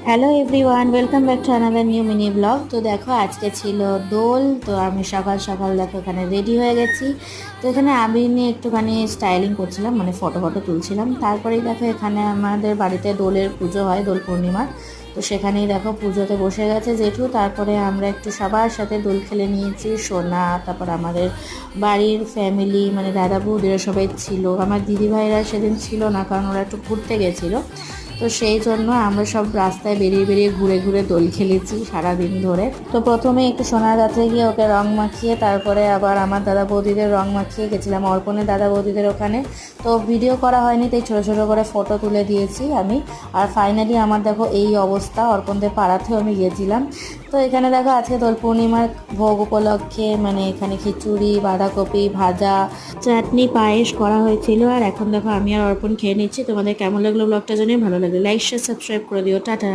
Hello everyone, welcome back to another new mini blog. তো দেখো আজকে ছিল দোল। তো আমি সকাল সকাল দেখো এখানে রেডি হয়ে গেছি। তো এখানে আমি নিয়ে একটুখানি স্টাইলিং করছিলাম, মানে ফটো তুলছিলাম। তারপরেই দেখো এখানে আমাদের বাড়িতে দোলের পুজো হয়, দোল পূর্ণিমার। তো সেখানেই দেখো পুজোতে বসে গেছে জেঠু। তারপরে আমরা একটু সবার সাথে দোল খেলে নিয়েছি। সোনা, তারপর আমাদের বাড়ির ফ্যামিলি, মানে দাদা বৌদিরা সবাই ছিল। আমার দিদিভাইরা সেদিন ছিল না, কারণ ওরা একটু ঘুরতে গেছিলো। তো সেই জন্য আমরা সব রাস্তায় বেরিয়ে বেরিয়ে ঘুরে ঘুরে দোল খেলেছি সারাদিন ধরে। তো প্রথমে একটু সোনার কাছে গিয়ে ওকে রং মাখিয়ে, তারপরে আবার আমার দাদা বৌদিদের রং মাখিয়ে গেছিলাম অর্পণের দাদা বৌদিদের ওখানে। তো ভিডিও করা হয়নি, তাই ছোটো ছোটো করে ফটো তুলে দিয়েছি আমি। আর ফাইনালি আমার দেখো এই অবস্থা, অর্পণদের পাড়াতেও আমি গিয়েছিলাম। তো এখানে দেখো আজকে দোল পূর্ণিমার ভোগ উপলক্ষে মানে এখানে খিচুড়ি, বাঁধাকপি ভাজা, চাটনি, পায়েস করা হয়েছিল। আর এখন দেখো আমি আর অর্পণ খেয়ে নিচ্ছি। তোমাদের কেমন লাগলো ব্লগটা জানিয়ে, ভালো লাগলে লাইক শেয়ার সাবস্ক্রাইব করে দিও। টাটা।